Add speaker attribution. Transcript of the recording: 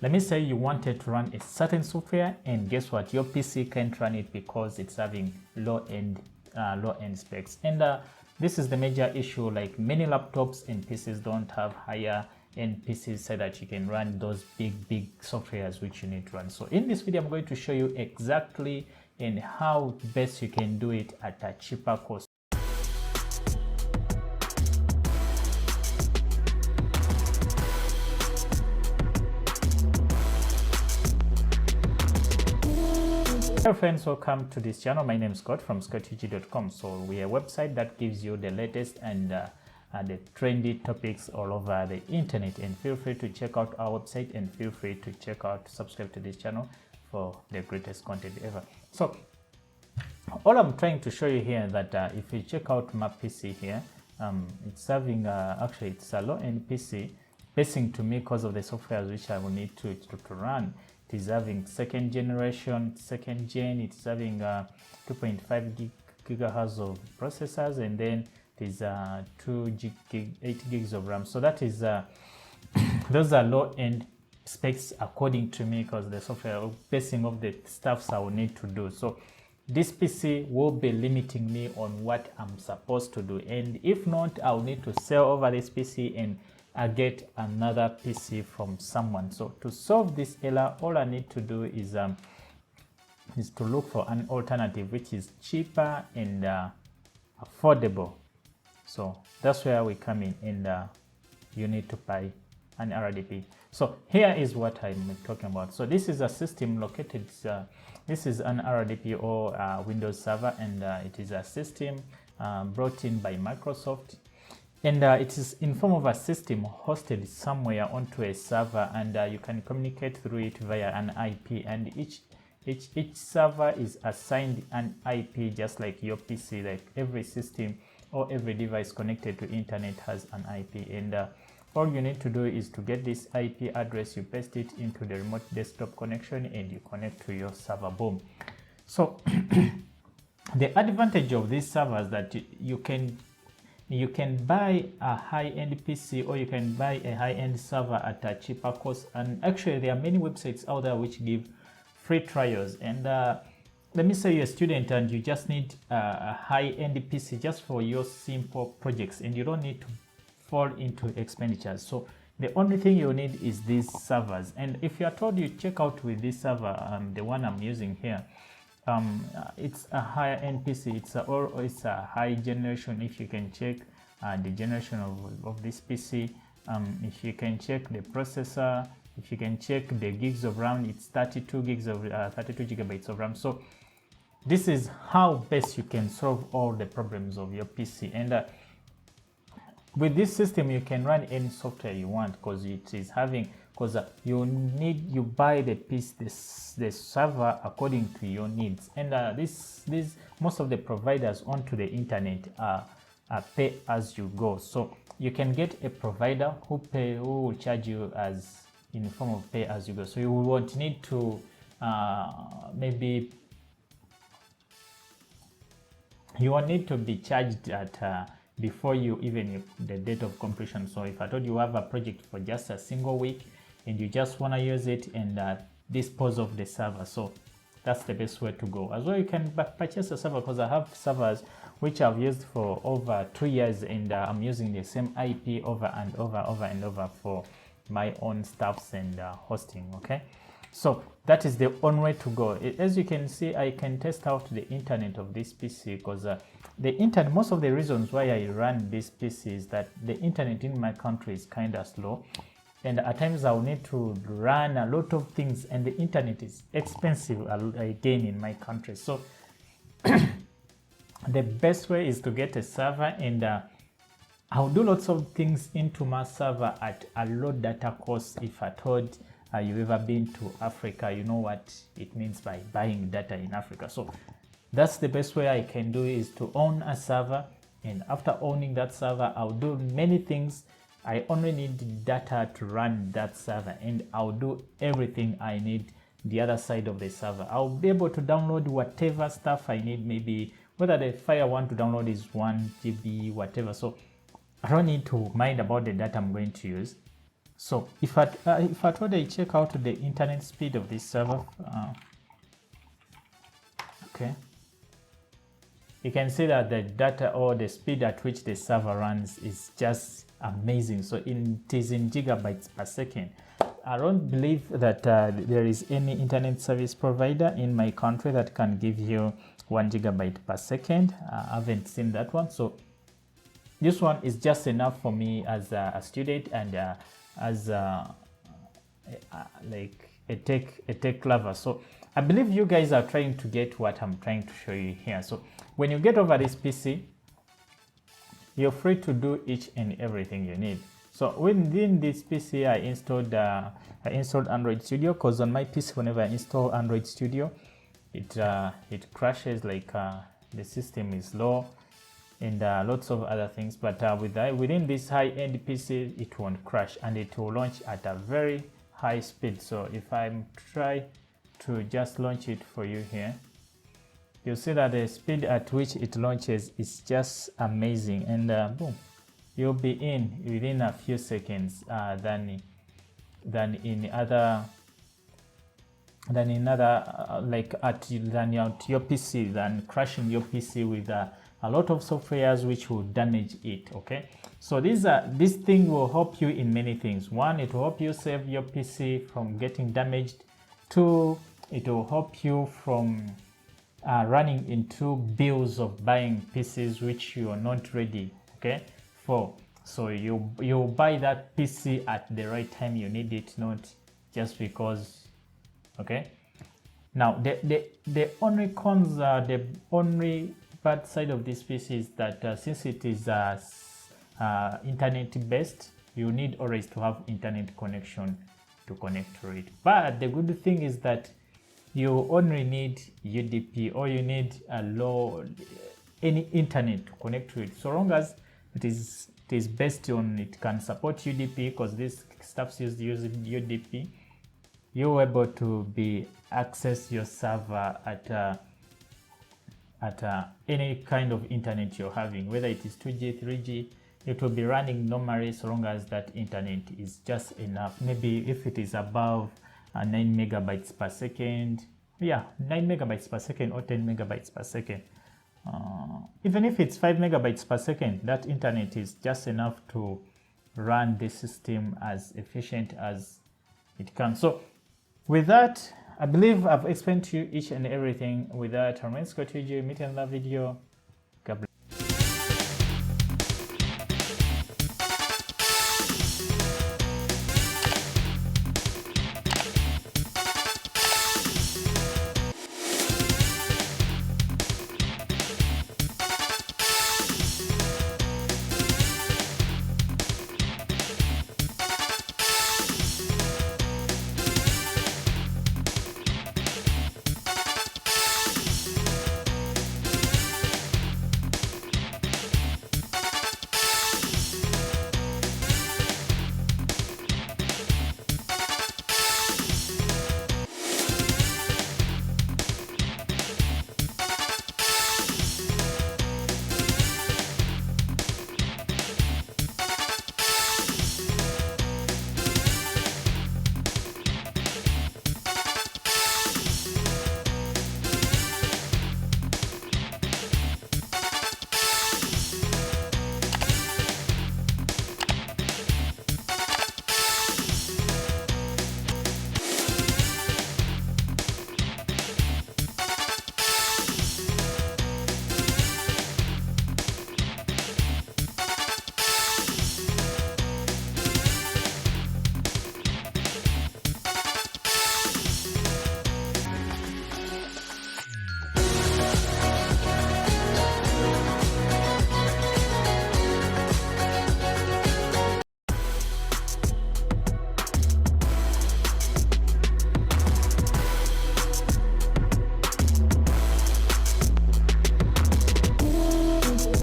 Speaker 1: let me say you wanted to run a certain software, and guess what, your PC can't run it because it's having low-end specs. And this is the major issue. Like, many laptops and PCs don't have higher end PCs so that you can run those big softwares which you need to run. So in this video, I'm going to show you exactly and how best you can do it at a cheaper cost. Hello friends, welcome to this channel. My name is Scott from scottug.com. So we are a website that gives you the latest and the trendy topics all over the internet, and feel free to check out our website, and feel free to subscribe to this channel for the greatest content ever. So all I'm trying to show you here that if you check out my PC here, it's having actually it's a low-end PC, basing to me because of the software which I will need to run. It is having second gen, it's having 2.5 gigahertz of processors, and then it is 8 gigs of RAM. So that is those are low-end specs according to me, because the software basing of the stuffs I will need to do. So this PC will be limiting me on what I'm supposed to do, and if not, I'll need to sell over this PC and I get another PC from someone. So to solve this error, all I need to do is to look for an alternative which is cheaper and affordable. So that's where we come in, and you need to buy an RDP. So here is what I'm talking about. So this is a system located, this is an RDP or Windows server, and it is a system brought in by Microsoft. And it is in form of a system hosted somewhere onto a server, and you can communicate through it via an IP, and each server is assigned an IP, just like your PC. Like every system or every device connected to internet has an IP, and all you need to do is to get this IP address, you paste it into the remote desktop connection, and you connect to your server. Boom. So the advantage of these servers that you can buy a high-end PC, or you can buy a high-end server at a cheaper cost. And actually there are many websites out there which give free trials. And let me say you're a student and you just need a high-end PC just for your simple projects, and you don't need to fall into expenditures. So the only thing you need is these servers. And if you are told you check out with this server, the one I'm using here, it's a higher end PC, it's a high generation. If you can check the generation of this PC, if you can check the processor, if you can check the gigs of RAM, it's 32 gigabytes of RAM. So this is how best you can solve all the problems of your PC. And with this system you can run any software you want, because it is having, because you buy the piece, the server according to your needs. And most of the providers onto the internet are pay as you go. So you can get a provider who will charge you as in the form of pay as you go. So you won't need to maybe you won't need to be charged at before you even the date of completion. So if I told you have a project for just a single week and you just want to use it and dispose of the server, so that's the best way to go. As well, you can purchase a server, because I have servers which I've used for over 2 years, and I'm using the same IP over and over for my own stuffs and hosting. Okay, so that is the only way to go. As you can see, I can test out the internet of this PC, because the internet, most of the reasons why I run this PC is that the internet in my country is kind of slow, and at times I'll need to run a lot of things, and the internet is expensive again in my country. So the best way is to get a server, and I'll do lots of things into my server at a low data cost. If I told you've ever been to Africa, you know what it means by buying data in Africa. So that's the best way I can do, is to own a server, and after owning that server, I'll do many things. I only need data to run that server, and I'll do everything I need the other side of the server. I'll be able to download whatever stuff I need, maybe whether the file I want to download is 1 GB, whatever. So I don't need to mind about the data I'm going to use. So if I told I check out the internet speed of this server, okay, you can see that the data or the speed at which the server runs is just amazing. So it is in gigabytes per second. I don't believe that there is any internet service provider in my country that can give you 1 gigabyte per second. I haven't seen that one. So this one is just enough for me as a student and as like a tech lover. So I believe you guys are trying to get what I'm trying to show you here. So when you get over this PC, you're free to do each and everything you need. So within this PC, I installed Android Studio, because on my PC, whenever I install Android Studio, it crashes, like the system is low and lots of other things. But within this high-end PC, it won't crash and it will launch at a very high speed. So if I try to just launch it for you here, you'll see that the speed at which it launches is just amazing, and boom, you'll be in within a few seconds than in other like at your PC, than crashing your PC with a lot of softwares which will damage it. Okay, so this thing will help you in many things. One, it will help you save your PC from getting damaged. Two, it will help you from running into bills of buying PCs which you are not ready, okay, for. So you buy that PC at the right time you need it, not just because. Okay, now the only cons, the only bad side of this PC is that since it is internet based, you need always to have internet connection to connect to it. But the good thing is that you only need UDP, or you need any internet to connect to it. So long as it is based on, it can support UDP, because this stuff is using UDP, you're able to access your server at any kind of internet you're having, whether it is 2G, 3G, it will be running normally, so long as that internet is just enough. Maybe if it is above 9 megabytes per second, 9 megabytes per second or 10 megabytes per second. Even if it's 5 megabytes per second, that internet is just enough to run the system as efficient as it can. So with that, I believe I've explained to you each and everything. With that, I'm Scott TG. Meet in another video.